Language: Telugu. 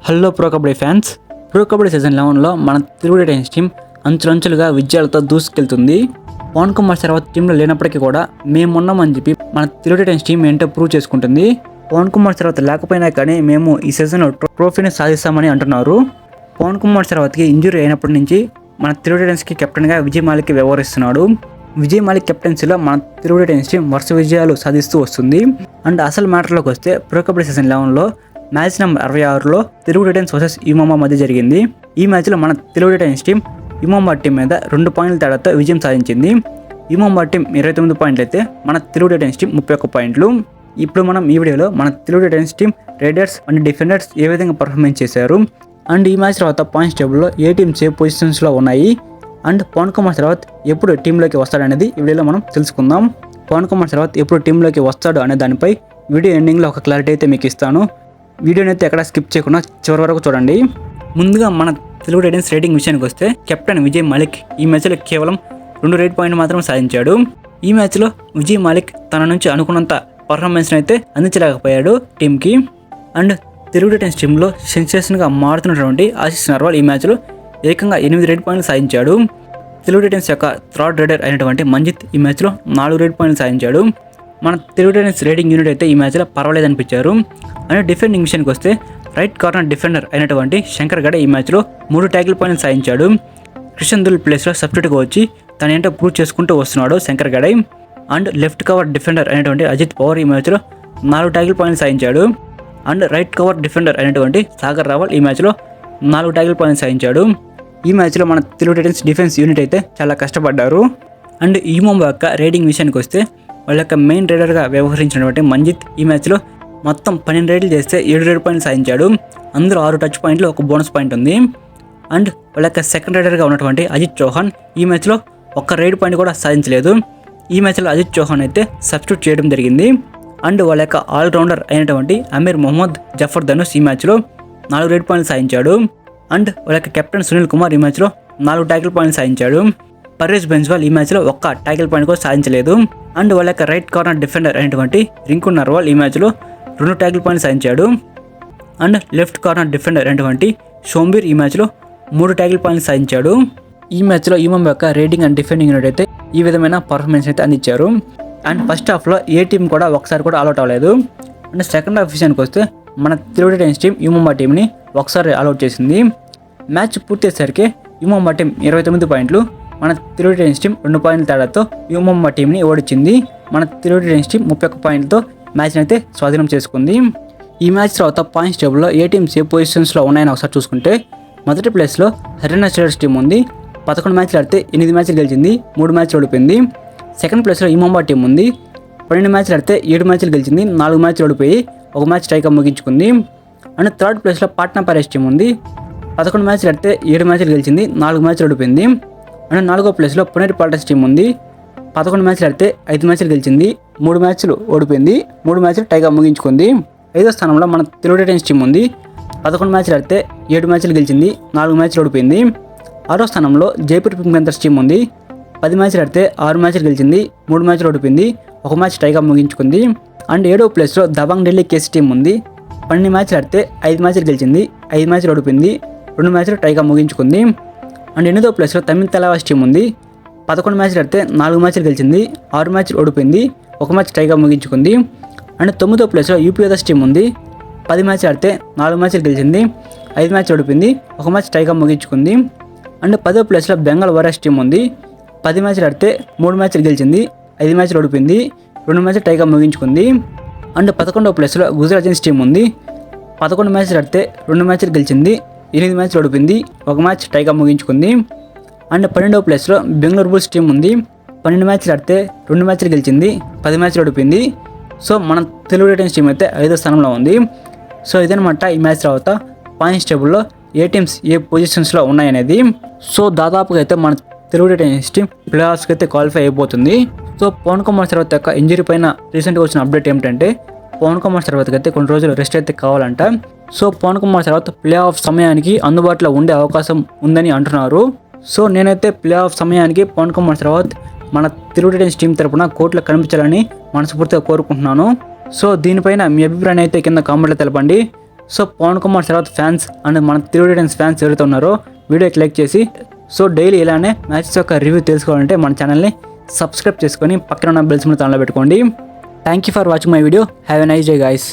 Hello pro kabaddi fans. Pro kabaddi season 11లో మన తెలుగు టైటన్స్ టీం అంచులంచులుగా విజయాలతో దూసుకెళ్తుంది. పవన్ కుమార్ తర్వాత టీంలో లేనప్పటికీ కూడా మేమున్నామని చెప్పి మన తెలుగు టైటన్స్ టీం ఏంటో ప్రూవ్ చేసుకుంటుంది. పవన్ కుమార్ తర్వాత లేకపోయినా కానీ మేము ఈ సీజన్లో ట్రోఫీని సాధిస్తామని అంటున్నారు. పవన్ కుమార్ తర్వాతకి ఇంజురీ అయినప్పటి నుంచి మన తెలుగు టైటన్స్కి కెప్టెన్గా విజయ్ మాలిక్ వ్యవహరిస్తున్నాడు. విజయ్ మాలిక్ కెప్టెన్సీలో మన తెలుగు టైటన్స్ టీం వరుస విజయాలు సాధిస్తూ వస్తుంది. అండ్ అసలు మ్యాటర్లోకి వస్తే ప్రో కబడ్డీ సీజన్ 11లో మ్యాచ్ నెంబర్ 66లో తెలుగు టైటన్స్ వర్సెస్ యుమోమా మధ్య జరిగింది. ఈ మ్యాచ్లో మన తెలుగు టైటన్స్ టీం యుమోమా టీం మీద 2 పాయింట్ల తేడాతో విజయం సాధించింది. యుమోమా టీం 29 పాయింట్లు అయితే మన తెలుగు టైటన్స్ టీం 31 పాయింట్లు. ఇప్పుడు మనం ఈ వీడియోలో మన Telugu Titans team raiders and defenders ఏ విధంగా పర్ఫార్మెన్స్ చేశారు అండ్ ఈ మ్యాచ్ తర్వాత పాయింట్స్ టేబుల్లో ఏ టీమ్స్ ఏ పొజిషన్స్లో ఉన్నాయి అండ్ పవన్ కుమార్ తర్వాత ఎప్పుడు టీంలోకి వస్తాడనేది ఈ వీడియోలో మనం తెలుసుకుందాం. పవన్ కుమార్ తర్వాత ఎప్పుడు టీంలోకి వస్తాడు అనే దానిపై వీడియో ఎండింగ్లో ఒక క్లారిటీ అయితే మీకు ఇస్తాను. వీడియోని అయితే ఎక్కడ స్కిప్ చేయకుండా చివరి వరకు చూడండి. ముందుగా మన తెలుగు టైటన్స్ రేటింగ్ విషయానికి వస్తే కెప్టెన్ విజయ్ మాలిక్ ఈ మ్యాచ్లో కేవలం 2 రేట్ పాయింట్ మాత్రం సాధించాడు. ఈ మ్యాచ్లో విజయ్ మాలిక్ తన నుంచి అనుకున్నంత పర్ఫార్మెన్స్ని అయితే అందించలేకపోయాడు టీంకి. అండ్ తెలుగు టైటన్స్ టీంలో సెన్సేషన్గా మారుతున్నటువంటి ఆశీష్ నర్వాల్ ఈ మ్యాచ్లో ఏకంగా 8 రేట్ పాయింట్లు సాధించాడు. తెలుగు టైటన్స్ యొక్క థర్డ్ రైడర్ అయినటువంటి మంజిత్ ఈ మ్యాచ్లో 4 రేట్ పాయింట్లు సాధించాడు. మన తెలుగు టైటన్స్ రేటింగ్ యూనిట్ అయితే ఈ మ్యాచ్లో పర్వాలేదు అనిపించారు. అండ్ డిఫెండింగ్ విషయానికి వస్తే రైట్ కార్నర్ డిఫెండర్ అయినటువంటి శంకర్ గడ ఈ మ్యాచ్లో 3 ట్యాకిల్ పాయింట్లు సాధించాడు. క్రిషన్ దుల్ ప్లేస్లో సబ్స్టిట్యూట్గా వచ్చి తన ఏంటో ప్రూవ్ చేసుకుంటూ వస్తున్నాడు శంకర్ గడ. అండ్ లెఫ్ట్ కవర్ డిఫెండర్ అయినటువంటి అజిత్ పవార్ ఈ మ్యాచ్లో 4 ట్యాకిల్ పాయింట్లు సాధించాడు. అండ్ రైట్ కవర్ డిఫెండర్ అయినటువంటి సాగర్ రావల్ ఈ మ్యాచ్లో 4 ట్యాకిల్ పాయింట్లు సాధించాడు. ఈ మ్యాచ్లో మన తెలుగు టైటన్స్ డిఫెన్స్ యూనిట్ అయితే చాలా కష్టపడ్డారు. అండ్ ఈ యుమోమా యొక్క రేటింగ్ విషయానికి వస్తే వాళ్ళ యొక్క మెయిన్ రైడర్గా వ్యవహరించినటువంటి మంజిత్ ఈ మ్యాచ్లో మొత్తం 12 రైడ్లు చేస్తే 7 రేట్ పాయింట్లు సాధించాడు. అందులో 6 టచ్ పాయింట్లు, 1 బోనస్ పాయింట్ ఉంది. అండ్ వాళ్ళ యొక్క సెకండ్ రైడర్గా ఉన్నటువంటి అజిత్ చౌహాన్ ఈ మ్యాచ్లో 1 రైడ్ పాయింట్ కూడా సాధించలేదు. ఈ మ్యాచ్లో అజిత్ చౌహాన్ అయితే సబ్స్టిట్యూట్ చేయడం జరిగింది. అండ్ వాళ్ళ యొక్క ఆల్రౌండర్ అయినటువంటి అమీర్ మొహమ్మద్ జఫర్ ధనుష్ ఈ మ్యాచ్లో 4 రేట్ పాయింట్లు సాధించాడు. అండ్ వాళ్ళ యొక్క కెప్టెన్ సునీల్ కుమార్ ఈ మ్యాచ్లో 4 ట్యాకిల్ పాయింట్లు సాధించాడు. పర్వేజ్ బెన్స్వాల్ ఈ మ్యాచ్లో 1 ట్యాకిల్ పాయింట్ కూడా సాధించలేదు. అండ్ వాళ్ళ యొక్క రైట్ కార్నర్ డిఫెండర్ అయినటువంటి రింకు నర్వాల్ ఈ మ్యాచ్లో 2 ట్యాకిల్ పాయింట్లు సాధించాడు. అండ్ లెఫ్ట్ కార్నర్ డిఫెండర్ అయినటువంటి షోంబీర్ ఈ మ్యాచ్లో 3 ట్యాకిల్ పాయింట్లు సాధించాడు. ఈ మ్యాచ్లో యుమోమా యొక్క రేటింగ్ అండ్ డిఫెండింగ్ యూనిట్ అయితే ఈ విధమైన పర్ఫార్మెన్స్ అయితే అందించారు. అండ్ ఫస్ట్ హాఫ్లో ఏ టీం కూడా ఒకసారి కూడా ఆల్అౌట్ అవ్వలేదు. అండ్ సెకండ్ హాఫ్ విషయానికి వస్తే మన తెలుగు టైటన్స్ టీం యుమోమా టీంని ఒకసారి ఆల్అౌట్ చేసింది. మ్యాచ్ పూర్తయ్యేసరికి యుమోమా టీం 29 పాయింట్లు, మన తెలుగు టైటన్స్ టీం 2 పాయింట్ల తేడాతో యుమోమా టీంని ఓడించింది. మన తెలుగు టైటన్స్ టీం 31 పాయింట్లతో మ్యాచ్ని అయితే స్వాధీనం చేసుకుంది. ఈ మ్యాచ్ తర్వాత పాయింట్స్ టేబుల్లో ఏ టీమ్స్ ఏ పొజిషన్స్లో ఉన్నాయని ఒకసారి చూసుకుంటే మొదటి ప్లేస్లో హర్యానా స్టేటర్స్ టీం ఉంది. 11 మ్యాచ్లు ఆడితే 8 మ్యాచ్లు గెలిచింది, 3 మ్యాచ్లు ఓడిపోయింది. సెకండ్ ప్లేస్లో యుమోమా టీం ఉంది. 12 మ్యాచ్లు ఆడితే 7 మ్యాచ్లు గెలిచింది, 4 మ్యాచ్లు ఓడిపోయి 1 మ్యాచ్ టైగా ముగించుకుంది. అండ్ థర్డ్ ప్లేస్లో పాట్నా పైరేట్స్ టీం ఉంది. 11 మ్యాచ్లు ఆడితే 7 మ్యాచ్లు గెలిచింది, 4 మ్యాచ్లు ఓడిపోయింది. అండ్ 4వ ప్లేస్లో పునేరి పాల్టస్ టీం ఉంది. 11 మ్యాచ్లు ఆడితే 5 మ్యాచ్లు గెలిచింది, 3 మ్యాచ్లు ఓడిపోయింది, 3 మ్యాచ్లు టైగా ముగించుకుంది. 5వ స్థానంలో మన తెలుగు టైటన్స్ టీం ఉంది. 11 మ్యాచ్లు ఆడితే 7 మ్యాచ్లు గెలిచింది, 4 మ్యాచ్లు ఓడిపోయింది. 6వ స్థానంలో జైపూర్ పింక్ ప్యాంథర్స్ టీం ఉంది. 10 మ్యాచ్లు ఆడితే 6 మ్యాచ్లు గెలిచింది, 3 మ్యాచ్లు ఓడిపోయింది, 1 మ్యాచ్ టైగా ముగించుకుంది. అండ్ 7వ ప్లేస్లో దబాంగ్ ఢిల్లీ కేసీ టీం ఉంది. 12 మ్యాచ్లు ఆడితే 5 మ్యాచ్లు గెలిచింది, 5 మ్యాచ్లు ఓడిపోయింది, 2 మ్యాచ్లు టైగా ముగించుకుంది. అండ్ 8వ ప్లేస్లో తమిళ తలవాస్ టీం ఉంది. 11 మ్యాచ్లు ఆడితే 4 మ్యాచ్లు గెలిచింది, 6 మ్యాచ్లు ఓడిపోయింది, 1 మ్యాచ్ టైగా ముగించుకుంది. అండ్ 9వ ప్లేస్లో యూపీఎస్ టీం ఉంది. 10 మ్యాచ్లు ఆడితే 4 మ్యాచ్లు గెలిచింది, 5 మ్యాచ్లు ఓడిపోయింది, 1 మ్యాచ్ టైగా ముగించుకుంది. అండ్ 10వ ప్లేస్లో బెంగాల్ వారియర్స్ టీం ఉంది. 10 మ్యాచ్లు ఆడితే 3 మ్యాచ్లు గెలిచింది, 5 మ్యాచ్లు ఓడిపోయింది, 2 మ్యాచ్లు టైగా ముగించుకుంది. అండ్ 11వ ప్లేస్లో గుజరాత్ జైన్స్ టీం ఉంది. 11 మ్యాచ్లు ఆడితే 2 మ్యాచ్లు గెలిచింది, 8 మ్యాచ్లు ఓడిపోయింది, 1 మ్యాచ్ టైగా ముగించుకుంది. అండ్ 12వ ప్లేస్లో బెంగళూరు బుల్స్ టీం ఉంది. 12 మ్యాచ్లు ఆడితే 2 మ్యాచ్లు గెలిచింది, 10 మ్యాచ్లు ఓడిపోయింది. సో మన తెలుగు టైటన్స్ టీం అయితే 5వ స్థానంలో ఉంది. సో ఇదనమాట ఈ మ్యాచ్ తర్వాత పాయింట్స్ టేబుల్లో ఏ టీమ్స్ ఏ పొజిషన్స్లో ఉన్నాయనేది. సో దాదాపుగా అయితే మన తెలుగు టైటన్స్ టీం ప్లే ఆఫ్స్కి అయితే క్వాలిఫై అయిపోతుంది. సో పవన్ కుమార్ తర్వాత యొక్క ఇంజరీ పైన రీసెంట్గా వచ్చిన అప్డేట్ ఏమిటంటే పవన్ కుమార్ తర్వాతకి అయితే కొన్ని రోజులు రెస్ట్ అయితే కావాలంట. సో పవన్ కుమార్ తర్వాత ప్లే ఆఫ్ సమయానికి అందుబాటులో ఉండే అవకాశం ఉందని అంటున్నారు. సో నేనైతే ప్లే ఆఫ్ సమయానికి పవన్ కుమార్ తర్వాత మన తెలుగు టైటన్స్ టీం తరపున కోర్టులో కనిపించాలని మనస్ఫూర్తిగా కోరుకుంటున్నాను. సో దీనిపైన మీ అభిప్రాయం అయితే కింద కామెంట్లో తెలపండి. So Pawan Kumar Sharat fans and మన తెలుగు టైటన్స్ ఫ్యాన్స్ ఎవరైతే ఉన్నారో వీడియోకి లైక్ చేసి సో డైలీ ఇలానే మ్యాచెస్ యొక్క రివ్యూ తెలుసుకోవాలంటే మన ఛానల్ని సబ్స్క్రైబ్ చేసుకొని పక్కన ఉన్న బెల్ సింబల్ ఆన్లో పెట్టుకోండి. Thank you for watching my video. Have a nice day guys.